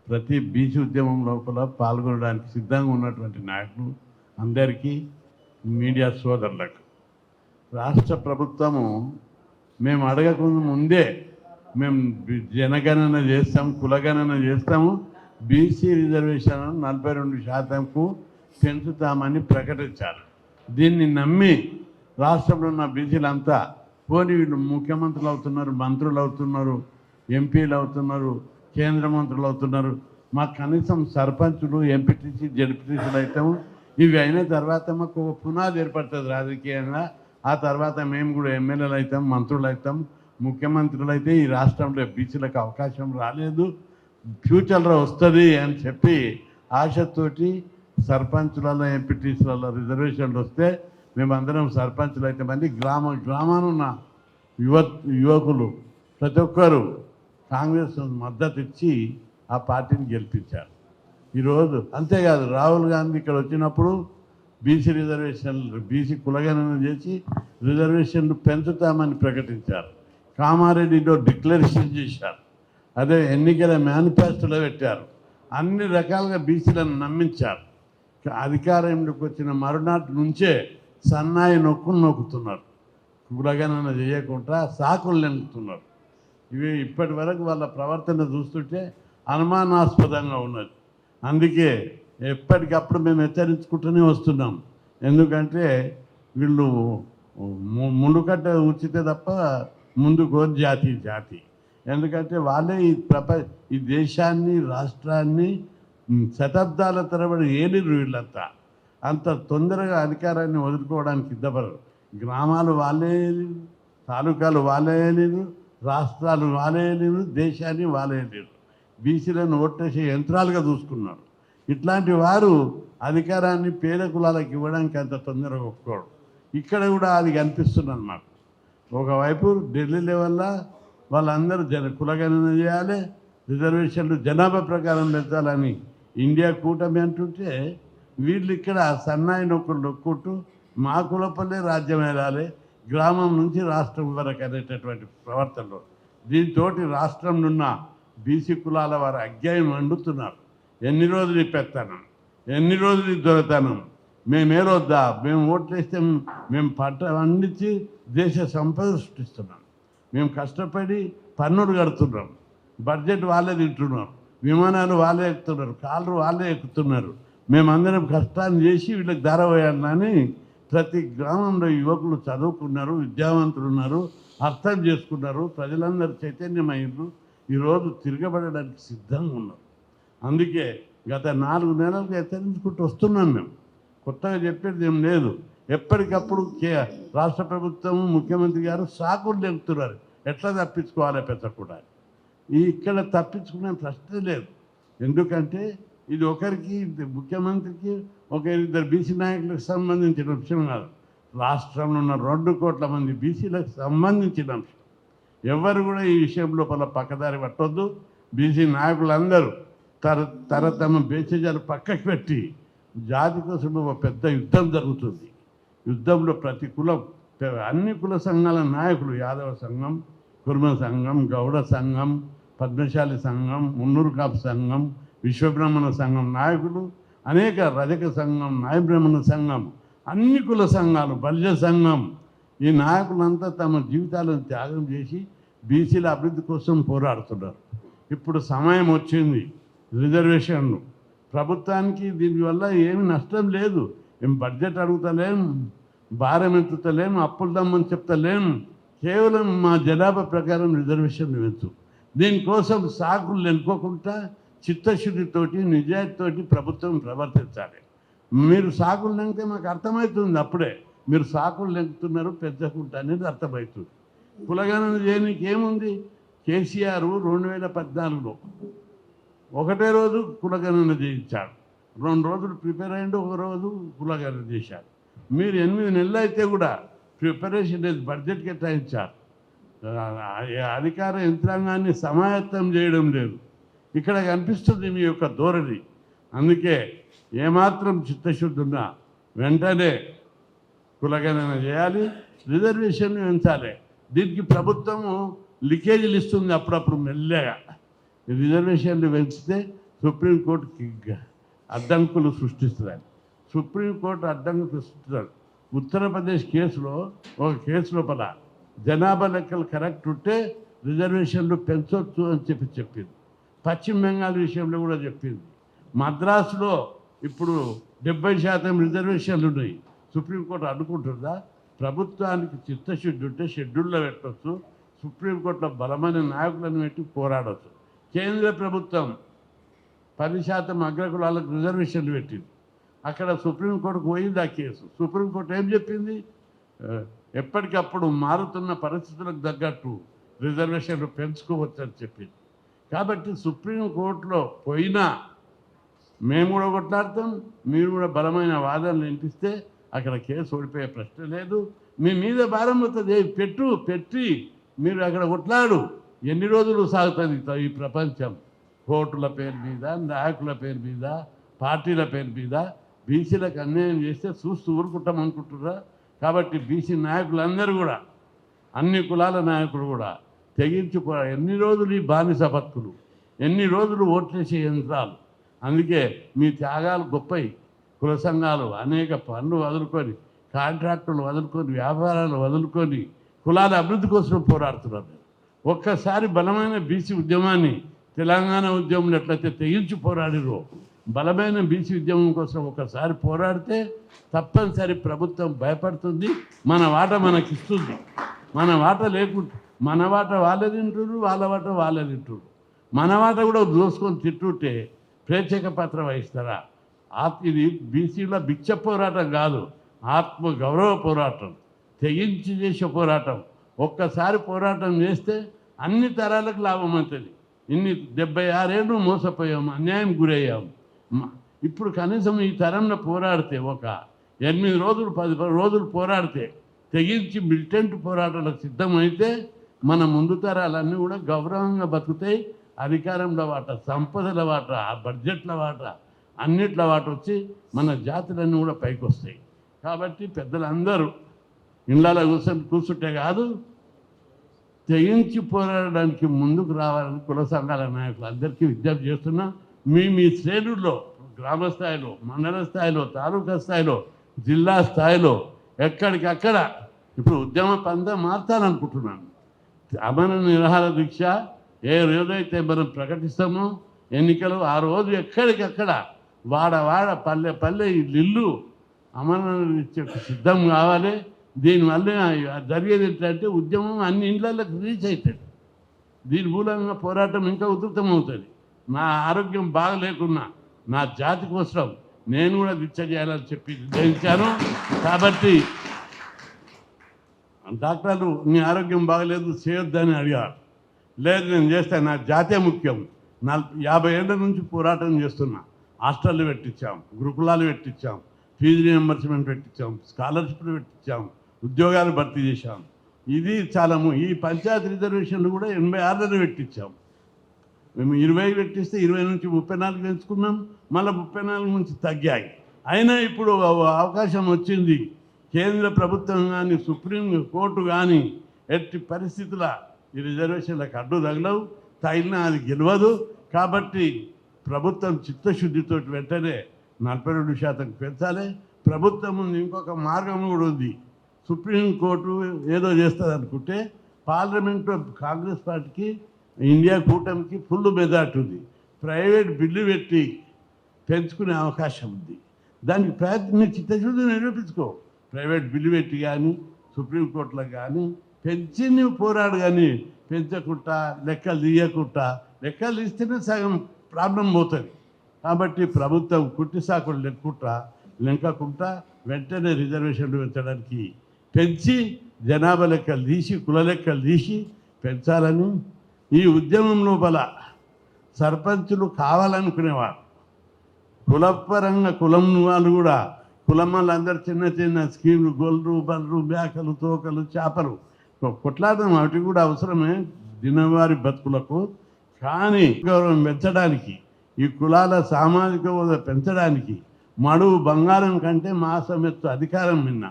ప్రతి బీసీ ఉద్యమం లోపల పాల్గొనడానికి సిద్ధంగా ఉన్నటువంటి నాయకులు అందరికీ, మీడియా సోదరులకు, రాష్ట్ర ప్రభుత్వము మేము అడగకుండా ముందే మేము జనగణన చేస్తాం, కులగణన చేస్తాము, బీసీ రిజర్వేషన్ 42%కు పెంచుతామని ప్రకటించారు. దీన్ని నమ్మి రాష్ట్రంలో ఉన్న బీసీలంతా పోనీ వీళ్ళు ముఖ్యమంత్రులు అవుతున్నారు, మంత్రులు అవుతున్నారు, ఎంపీలు అవుతున్నారు, కేంద్ర మంత్రులు అవుతున్నారు, మాకు కనీసం సర్పంచులు, ఎంపీటీసీ, జడ్పీటీసీలు అవుతాము, ఇవి అయిన తర్వాత మాకు పునాది ఏర్పడుతుంది రాజకీయంగా. ఆ తర్వాత మేము కూడా ఎమ్మెల్యేలు అవుతాం, మంత్రులు అవుతాం, ముఖ్యమంత్రులు అయితే ఈ రాష్ట్రంలో బీసీలకు అవకాశం రాలేదు, ఫ్యూచర్లో వస్తుంది అని చెప్పి ఆశతోటి సర్పంచులలో, ఎంపీటీసీలలో రిజర్వేషన్లు వస్తే మేమందరం సర్పంచులు అయితే మంది గ్రామానున్న యువకులు ప్రతి ఒక్కరు కాంగ్రెస్ మద్దతు ఇచ్చి ఆ పార్టీని గెలిపించారు. ఈరోజు అంతేకాదు, రాహుల్ గాంధీ ఇక్కడ వచ్చినప్పుడు బీసీ రిజర్వేషన్లు, బీసీ కులగణన చేసి రిజర్వేషన్లు పెంచుతామని ప్రకటించారు. కామారెడ్డిలో డిక్లరేషన్ చేశారు, అదే ఎన్నికల మేనిఫెస్టోలో పెట్టారు. అన్ని రకాలుగా బీసీలను నమ్మించారు. అధికారంలోకి వచ్చిన మరునాటి నుంచే సన్నాయి నొక్కుతున్నారు, కులగణన చేయకుండా సాకులు నెంపుతున్నారు. ఇవి ఇప్పటి వరకు వాళ్ళ ప్రవర్తన చూస్తుంటే అనుమానాస్పదంగా ఉన్నది. అందుకే ఎప్పటికప్పుడు మేము హెచ్చరించుకుంటూనే వస్తున్నాం. ఎందుకంటే వీళ్ళు ముందుకట్ట ఉచితే తప్ప ముందుకు జాతి. ఎందుకంటే వాళ్ళే ఈ దేశాన్ని, రాష్ట్రాన్ని శతాబ్దాల తరబడి ఏలిరు. వీళ్ళంతా అంత తొందరగా అధికారాన్ని వదులుకోవడానికి సిద్ధపడరు. గ్రామాలు వాళ్ళే ఏలిరు, తాలూకాలు వాళ్ళే ఏలిరు, రాష్ట్రాలు వాళ్ళే ఏలిరు, దేశాన్ని వాళ్ళే ఏలిరు. బీసీలను ఓట్లేసే యంత్రాలుగా చూసుకున్నారు. ఇట్లాంటి వారు అధికారాన్ని పేద కులాలకు ఇవ్వడానికి అంత తొందరగా ఒప్పుకోడు. ఇక్కడ కూడా అది కనిపిస్తుంది అన్నమాట. ఒకవైపు ఢిల్లీ లెవెల్లో వాళ్ళందరూ కులగణన చేయాలి, రిజర్వేషన్లు జనాభా ప్రకారం పెంచాలని ఇండియా కూటమి అంటుంటే, వీళ్ళు ఇక్కడ సన్నాయి నొక్కుంటూ మా కులపల్లే రాజ్యం వెళ్ళాలి, గ్రామం నుంచి రాష్ట్రం వరకు అనేటటువంటి ప్రవర్తనలో. దీంతో రాష్ట్రంలో ఉన్న బీసీ కులాల వారు అజ్ఞాయం వండుతున్నారు. ఎన్ని రోజులు పెత్తనం, ఎన్ని రోజులు దొరతనం, మేమేరొద్దా, మేము ఓట్లేస్తే మేము పంట పండించి దేశ సంపద సృష్టిస్తున్నాం, మేము కష్టపడి పన్నులు కడుతున్నాం, బడ్జెట్ వాళ్ళే తింటున్నారు, విమానాలు వాళ్ళే ఎక్కుతున్నారు, కార్లు వాళ్ళే ఎక్కుతున్నారు, మేమందరం కష్టాన్ని చేసి వీళ్ళకి ధర వేయాలని ప్రతి గ్రామంలో యువకులు చదువుకున్నారు, విద్యావంతులు ఉన్నారు, అర్థం చేసుకున్నారు, ప్రజలందరూ చైతన్యమైనరు, ఈరోజు తిరగబడడానికి సిద్ధంగా ఉన్నారు. అందుకే గత 4 నెలలకు హెచ్చరించుకుంటూ వస్తున్నాం. మేము కొత్తగా చెప్పేది ఏం లేదు. ఎప్పటికప్పుడు రాష్ట్ర ప్రభుత్వం, ముఖ్యమంత్రి గారు సాకులు చెప్తున్నారు, ఎట్లా తప్పించుకోవాలి పెద్దకూడా. ఇక్కడ తప్పించుకునే ప్రశ్న లేదు. ఎందుకంటే ఇది ఒకరికి, ముఖ్యమంత్రికి, ఇద్దరు బీసీ నాయకులకు సంబంధించిన విషయం కాదు, రాష్ట్రంలో ఉన్న 2 కోట్ల మంది బీసీలకు సంబంధించిన అంశం. ఎవరు కూడా ఈ విషయం లోపల పక్కదారి పట్టొద్దు. బీసీ నాయకులందరూ తమ బేసిజాలు పక్కకి పెట్టి జాతి కోసం ఒక పెద్ద యుద్ధం జరుగుతుంది. యుద్ధంలో ప్రతి కులం, అన్ని కుల సంఘాల నాయకులు, యాదవ సంఘం, కుర్మ సంఘం, గౌడ సంఘం, పద్మశాలి సంఘం, మున్నూరు కాపు సంఘం, విశ్వబ్రహ్మణ సంఘం నాయకులు, అనేక రజక సంఘం, నాయబ్రహ్మణ సంఘం, అన్ని కుల సంఘాలు, బలిజ సంఘం, ఈ నాయకులంతా తమ జీవితాలను త్యాగం చేసి బీసీల అభివృద్ధి కోసం పోరాడుతున్నారు. ఇప్పుడు సమయం వచ్చింది. రిజర్వేషన్లు ప్రభుత్వానికి దీనివల్ల ఏమి నష్టం లేదు. మేము బడ్జెట్ అడుగుతలేం, భారం ఎత్తుతలేం, అప్పులు దమ్మని చెప్తలేం. కేవలం మా జనాభా ప్రకారం రిజర్వేషన్లు పెంచు. దీనికోసం సాకులు ఎన్నుకోకుండా చిత్తశుద్ధితోటి, నిజాయితీతోటి ప్రభుత్వం ప్రవర్తించాలి. మీరు సాకులు లెంగితే మాకు అర్థమవుతుంది. అప్పుడే మీరు సాకులు లెంగుతున్నారు, పెంచకుండా అనేది అర్థమవుతుంది. కులగణన చేయడానికి ఏముంది? కేసీఆర్ 2014లో ఒకటే రోజు కులగణన చేయించాడు, 2 రోజులు ప్రిపేర్ అయ్యిండు, 1 రోజు కులగణన చేశాడు. మీరు 8 నెలలు అయితే కూడా ప్రిపరేషన్ లేదు, బడ్జెట్ కేటాయించారు, అధికార యంత్రాంగాన్ని సమాయత్తం చేయడం లేదు. ఇక్కడ కనిపిస్తుంది మీ యొక్క ధోరణి. అందుకే ఏమాత్రం చిత్తశుద్ధి ఉన్నా వెంటనే కులగణన చేయాలి, రిజర్వేషన్లు పెంచాలి. దీనికి ప్రభుత్వము లీకేజీలు ఇస్తుంది అప్పుడప్పుడు మెల్లగా. రిజర్వేషన్లు పెంచితే సుప్రీంకోర్టుకి అడ్డంకులు సృష్టిస్తున్నారు. సుప్రీంకోర్టు అడ్డంకులు సృష్టిస్తున్నారు. ఉత్తరప్రదేశ్ కేసులో ఒక కేసు లోపల జనాభా లెక్కలు కరెక్ట్ ఉంటే రిజర్వేషన్లు పెంచవచ్చు అని చెప్పింది. పశ్చిమ బెంగాల్ విషయంలో కూడా చెప్పింది. మద్రాసులో ఇప్పుడు 70% రిజర్వేషన్లు ఉన్నాయి. సుప్రీంకోర్టు అడ్డుకుంటుందా? ప్రభుత్వానికి చిత్తశుద్ధి ఉంటే షెడ్యూల్లో పెట్టవచ్చు. సుప్రీంకోర్టులో బలమైన నాయకులను పెట్టి పోరాడవచ్చు. కేంద్ర ప్రభుత్వం 10% అగ్రకులాలకు రిజర్వేషన్లు పెట్టింది. అక్కడ సుప్రీంకోర్టుకు పోయింది ఆ కేసు. సుప్రీంకోర్టు ఏం చెప్పింది? ఎప్పటికప్పుడు మారుతున్న పరిస్థితులకు తగ్గట్టు రిజర్వేషన్లు పెంచుకోవచ్చని చెప్పింది. కాబట్టి సుప్రీంకోర్టులో పోయినా మేము కూడా కొట్లాడతాం, మీరు కూడా బలమైన వాదనలు వినిపిస్తే అక్కడ కేసు ఓడిపోయే ప్రశ్న లేదు. మీ మీద భారం అవుతుంది. పెట్టి మీరు అక్కడ కొట్లాడు. ఎన్ని రోజులు సాగుతుంది ఈ ప్రపంచం? కోర్టుల పేరు మీద, నాయకుల పేరు మీద, పార్టీల పేరు మీద బీసీలకు అన్యాయం చేస్తే చూస్తూ ఊరుకుంటాం అనుకుంటున్నారా? కాబట్టి బీసీ నాయకులందరూ కూడా, అన్ని కులాల నాయకులు కూడా తెగించిపోయా. ఎన్ని రోజులు ఈ బానిస బతుకులు, ఎన్ని రోజులు ఓట్లేసే యంత్రాలు. అందుకే మీ త్యాగాలు గొప్పవి. కుల సంఘాలు అనేక పనులు వదులుకొని, కాంట్రాక్టులు వదులుకొని, వ్యాపారాలు వదులుకొని కులాల అభివృద్ధి కోసం పోరాడుతున్నారు. ఒక్కసారి బలమైన బీసీ ఉద్యమాన్ని తెలంగాణ ఉద్యమంలో ఎట్లయితే తెగించి పోరాడిరో, బలమైన బీసీ ఉద్యమం కోసం ఒకసారి పోరాడితే తప్పనిసరి ప్రభుత్వం భయపడుతుంది. మన వాట మనకిస్తుంది. మన వాట లేకుండా మన వాట వాళ్ళే తింటున్నారు, వాళ్ళ వాట వాళ్ళే తింటున్నారు. మన వాట కూడా దోసుకొని తింటుంటే ప్రేక్షక పాత్ర వహిస్తారా? ఇది బీసీలో భిక్ష పోరాటం కాదు, ఆత్మ గౌరవ పోరాటం, తెగించి చేసే పోరాటం. ఒక్కసారి పోరాటం చేస్తే అన్ని తరాలకు లాభం అవుతుంది. 76 ఏళ్ళు మోసపోయాము, అన్యాయం గురయ్యాము. ఇప్పుడు కనీసం ఈ తరంలో పోరాడితే, ఒక 8 రోజులు 10 రోజులు పోరాడితే, తెగించి మిలిటెంట్ పోరాటాలకు సిద్ధమైతే మన ముందు తరాలన్నీ కూడా గౌరవంగా బతుకుతాయి. అధికారంలో వాట, సంపదల వాట, బడ్జెట్ల వాట, అన్నిట్ల వాట వచ్చి మన జాతులన్నీ కూడా పైకి వస్తాయి. కాబట్టి పెద్దలందరూ ఇళ్ళలో కూర్చుంటే కాదు, తెగించి పోరాడడానికి ముందుకు రావాలని కుల సంఘాల నాయకులు అందరికీ విజ్ఞప్తి చేస్తున్నా. మీ శ్రేణుల్లో గ్రామ స్థాయిలో, మండల స్థాయిలో, తాలూకా స్థాయిలో, జిల్లా స్థాయిలో ఎక్కడికక్కడ ఇప్పుడు ఉద్యమ పందా మార్చాలనుకుంటున్నాను. అమర నిరాహార దీక్ష ఏ రోజైతే మనం ప్రకటిస్తామో ఎన్నికలు, ఆ రోజు ఎక్కడికక్కడ వాడ పల్లె ఇల్లు అమర దీక్షకు సిద్ధం కావాలి. దీనివల్ల జరిగేది ఏంటంటే ఉద్యమం అన్ని ఇళ్ళకి రీచ్ అవుతుంది. దీని మూలంగా పోరాటం ఇంకా ఉధృతమవుతుంది. నా ఆరోగ్యం బాగలేకున్నా నా జాతి కోసం నేను కూడా దీక్ష చేయాలని చెప్పి నిర్ణయించాను. కాబట్టి డాక్టర్లు నీ ఆరోగ్యం బాగలేదు చేయొద్దని అడిగారు. లేదు నేను చేస్తాను, నా జాతే ముఖ్యం. 50 ఏళ్ళ నుంచి పోరాటం చేస్తున్నా. హాస్టళ్ళు పెట్టించాం, గురుకులాలు పెట్టించాం, ఫీజు రియంబర్స్మెంట్ పెట్టించాం, స్కాలర్షిప్లు పెట్టించాం, ఉద్యోగాలు భర్తీ చేశాం. ఇది చాలా ఈ పంచాయతీ రిజర్వేషన్లు కూడా 86లో పెట్టించాం. మేము 20 పెట్టిస్తే 20 నుంచి 34 పెంచుకున్నాం. మళ్ళీ 34 నుంచి తగ్గాయి. అయినా ఇప్పుడు అవకాశం వచ్చింది. కేంద్ర ప్రభుత్వం కానీ, సుప్రీం కోర్టు కానీ ఎట్టి పరిస్థితుల ఈ రిజర్వేషన్లకు అడ్డు తగలవు, తగిలినా అది గెలవదు. కాబట్టి ప్రభుత్వం చిత్తశుద్ధితో వెంటనే 42% పెంచాలి. ప్రభుత్వం ముందు ఇంకొక మార్గం కూడా ఉంది. సుప్రీంకోర్టు ఏదో చేస్తుంది అనుకుంటే పార్లమెంట్లో కాంగ్రెస్ పార్టీకి, ఇండియా కూటమికి ఫుల్ మెజార్టీ ఉంది. ప్రైవేట్ బిల్లు పెట్టి పెంచుకునే అవకాశం ఉంది. దానికి ప్రయత్నం చిత్తశుద్ధి నిరూపించుకో. ప్రైవేట్ బిల్లు పెట్టి కానీ, సుప్రీంకోర్టులో కానీ పెంచి నువ్వు పోరాడు. కానీ పెంచకుండా, లెక్కలు తీయకుండా, లెక్కలు తీస్తేనే సగం ప్రాబ్లం పోతుంది. కాబట్టి ప్రభుత్వం కుట్టి సాకులు లెక్కకుండా వెంటనే రిజర్వేషన్లు పెంచడానికి పెంచి జనాభా లెక్కలు తీసి, కుల లెక్కలు తీసి పెంచాలని. ఈ ఉద్యమం లోపల సర్పంచులు కావాలనుకునేవారు. కులపరంగా కులం వాళ్ళు కూడా, కులం వాళ్ళందరూ చిన్న చిన్న స్కీములు, గొల్లు బల్లు, మేకలు, తోకలు, చేపలు కొట్లాడడం వాటి కూడా అవసరమే దినవారి బతుకులకు. కానీ గౌరవం పెంచడానికి, ఈ కులాల సామాజిక హోదా పెంచడానికి, మడుగు బంగారం కంటే మాసం ఎత్తు అధికారం విన్నా